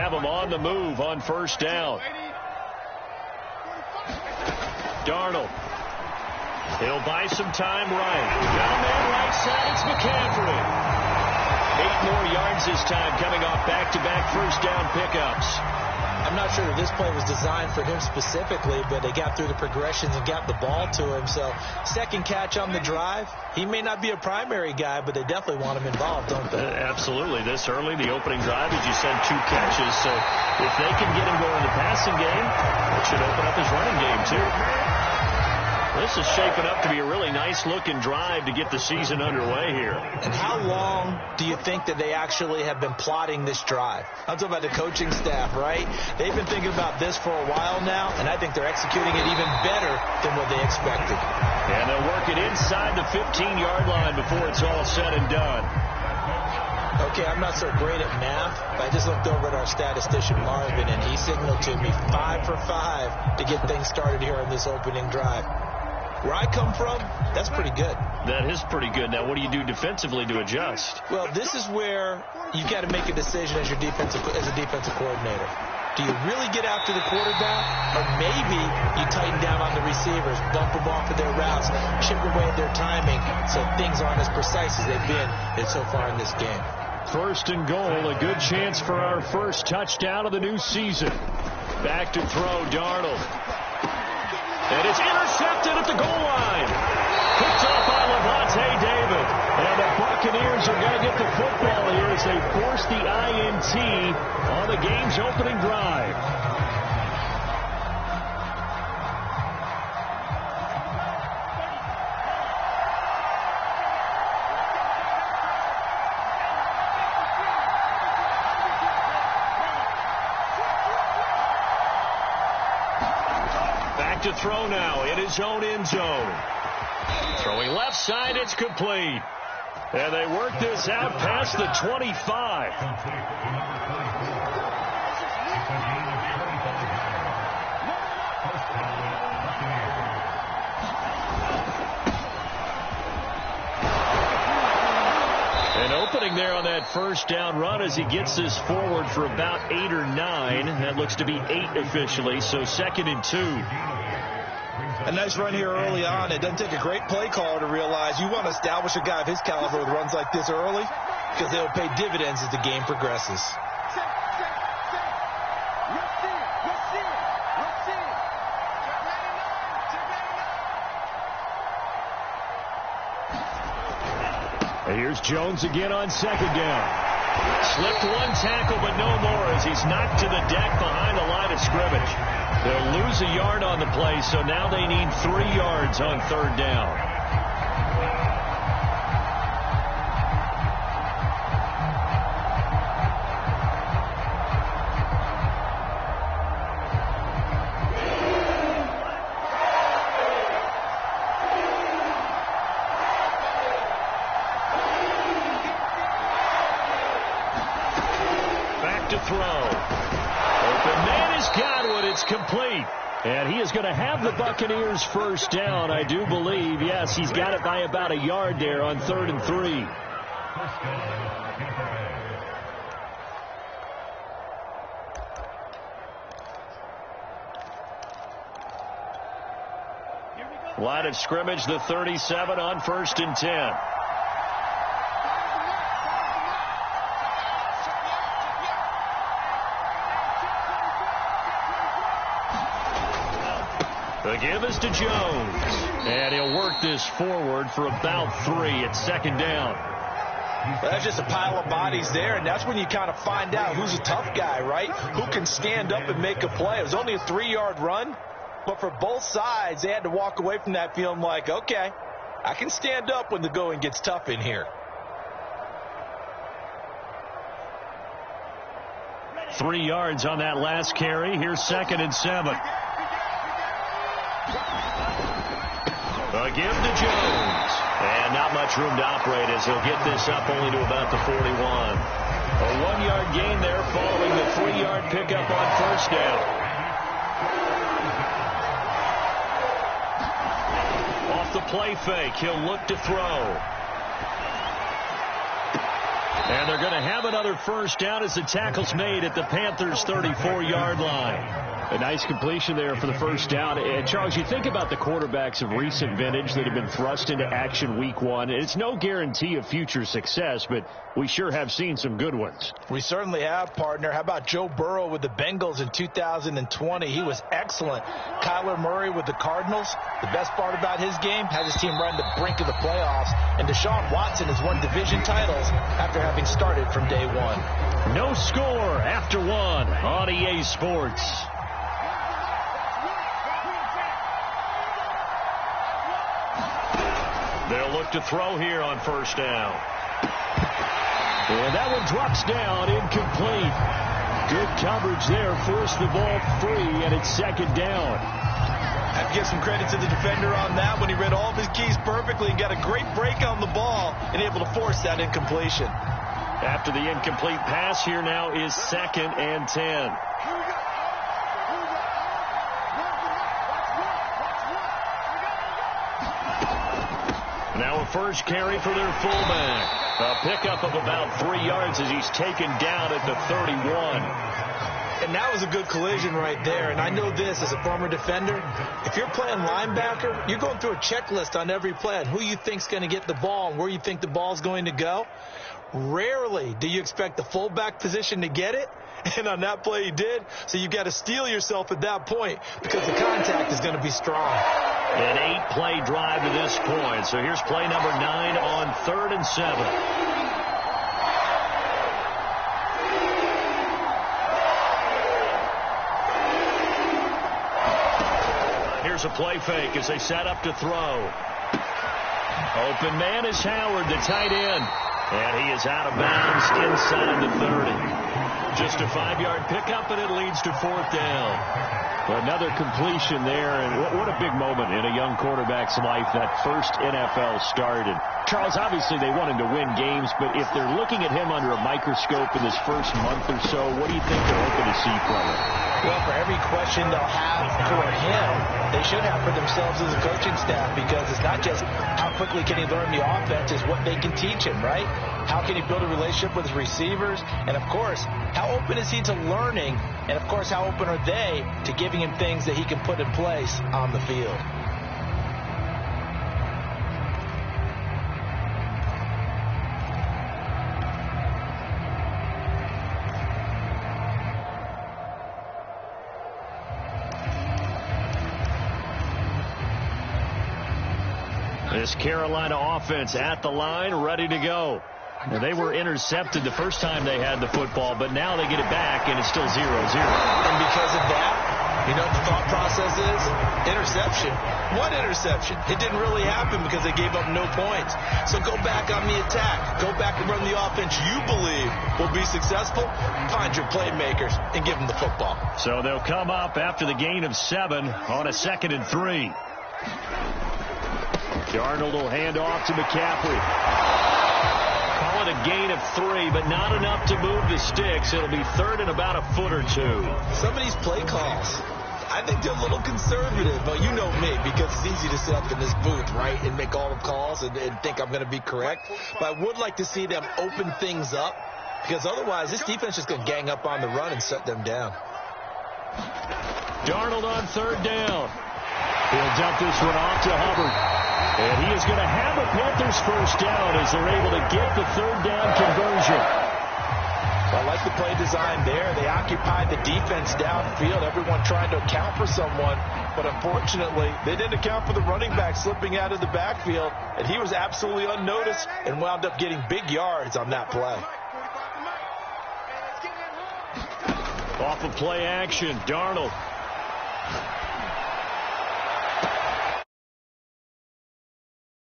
have him on the move on first down. Darnold. He'll buy some time right. Got a man right side. It's McCaffrey. 8 more yards this time, coming off back-to-back first down pickups. I'm not sure that this play was designed for him specifically, but they got through the progressions and got the ball to him. So second catch on the drive. He may not be a primary guy, but they definitely want him involved, don't they? Absolutely. This early, the opening drive, as you said, 2 catches. So if they can get him going in the passing game, it should open up his running game, too. This is shaping up to be a really nice-looking drive to get the season underway here. And how long do you think that they actually have been plotting this drive? I'm talking about the coaching staff, right? They've been thinking about this for a while now, and I think they're executing it even better than what they expected. And they'll work it inside the 15-yard line before it's all said and done. Okay, I'm not so great at math, but I just looked over at our statistician, Marvin, and he signaled to me 5 for 5 to get things started here on this opening drive. Where I come from, that's pretty good. That is pretty good. Now, what do you do defensively to adjust? Well, this is where you've got to make a decision as a defensive coordinator. Do you really get after the quarterback, or maybe you tighten down on the receivers, bump them off of their routes, chip away at their timing, so things aren't as precise as they've been so far in this game. First and goal, a good chance for our first touchdown of the new season. Back to throw, Darnold. And it's intercepted at the goal line. Picked off by Levante David. And the Buccaneers are going to get the football here as they force the INT on the game's opening drive. To throw now in his own end zone. Throwing left side, it's complete. And they work this out past the 25. An opening there on that first down run as he gets this forward for about 8 or 9. That looks to be 8 officially, so 2nd and 2. A nice run here early on. It doesn't take a great play caller to realize you want to establish a guy of his caliber with runs like this early because they'll pay dividends as the game progresses. And here's Jones again on 2nd down. Slipped one tackle, but no more as he's knocked to the deck behind the line of scrimmage. They'll lose a yard on the play, so now they need 3 yards on 3rd down. Back to throw. Open man is Godwin. It's complete. And he is going to have the Buccaneers first down, I do believe. Yes, he's got it by about a yard there on 3rd and 3. Line of scrimmage, the 37 on 1st and 10. The give is to Jones. And he'll work this forward for about 3 at 2nd down. Well, that's just a pile of bodies there, and that's when you kind of find out who's a tough guy, right? Who can stand up and make a play. It was only a 3-yard run, but for both sides, they had to walk away from that feeling like, okay, I can stand up when the going gets tough in here. 3 yards on that last carry. Here's 2nd and 7. A give to Jones. And not much room to operate as he'll get this up only to about the 41. A 1-yard gain there following the 3-yard pickup on 1st down. Off the play fake, he'll look to throw. And they're going to have another first down as the tackle's made at the Panthers' 34-yard line. A nice completion there for the first down. And, Charles, you think about the quarterbacks of recent vintage that have been thrust into action week one. It's no guarantee of future success, but we sure have seen some good ones. We certainly have, partner. How about Joe Burrow with the Bengals in 2020? He was excellent. Kyler Murray with the Cardinals. The best part about his game, has his team run the brink of the playoffs. And Deshaun Watson has won division titles after having started from day one. No score after one on EA Sports. They'll look to throw here on first down. And that one drops down, incomplete. Good coverage there, forced the ball free, and it's second down. I have to give some credit to the defender on that when he read all of his keys perfectly and got a great break on the ball and able to force that incompletion. After the incomplete pass, here now is 2nd and 10. Now a first carry for their fullback. A pickup of about 3 yards as he's taken down at the 31. And that was a good collision right there. And I know this as a former defender. If you're playing linebacker, you're going through a checklist on every play on who you think's going to get the ball and where you think the ball's going to go. Rarely do you expect the fullback position to get it. And on that play he did. So you've got to steel yourself at that point because the contact is going to be strong. An 8-play drive to this point. So here's play number 9 on 3rd and 7. Here's a play fake as they set up to throw. Open man is Howard, the tight end. And he is out of bounds inside the 30. Just a 5-yard pickup, and it leads to 4th down. Another completion there, and what a big moment in a young quarterback's life, that first NFL start. And Charles, obviously they want him to win games, but if they're looking at him under a microscope in this first month or so, what do you think they're hoping to see from him? Well, for every question they'll have for him, they should have for themselves as a coaching staff, because it's not just how quickly can he learn the offense, it's what they can teach him, right? How can he build a relationship with his receivers? And, of course, how open is he to learning? And, of course, how open are they to giving him things that he can put in place on the field? This Carolina offense at the line, ready to go. Well, they were intercepted the first time they had the football, but now they get it back, and it's still 0-0. And because of that, you know what the thought process is? Interception. What interception? It didn't really happen because they gave up no points. So go back on the attack. Go back and run the offense you believe will be successful. Find your playmakers and give them the football. So they'll come up after the gain of 7 on a 2nd and 3. Darnold will hand off to McCaffrey. Call it a gain of 3, but not enough to move the sticks. It'll be 3rd and about a foot or 2. Some of these play calls, I think they're a little conservative. But you know me, because it's easy to sit up in this booth, right, and make all the calls and think I'm going to be correct. But I would like to see them open things up, because otherwise this defense is going to gang up on the run and shut them down. Darnold on 3rd down. He'll dump this one off to Hubbard. And he is going to have a Panthers first down as they're able to get the 3rd down conversion. I like the play design there. They occupied the defense downfield, everyone trying to account for someone. But unfortunately, they didn't account for the running back slipping out of the backfield. And he was absolutely unnoticed and wound up getting big yards on that play. Off of play action, Darnold.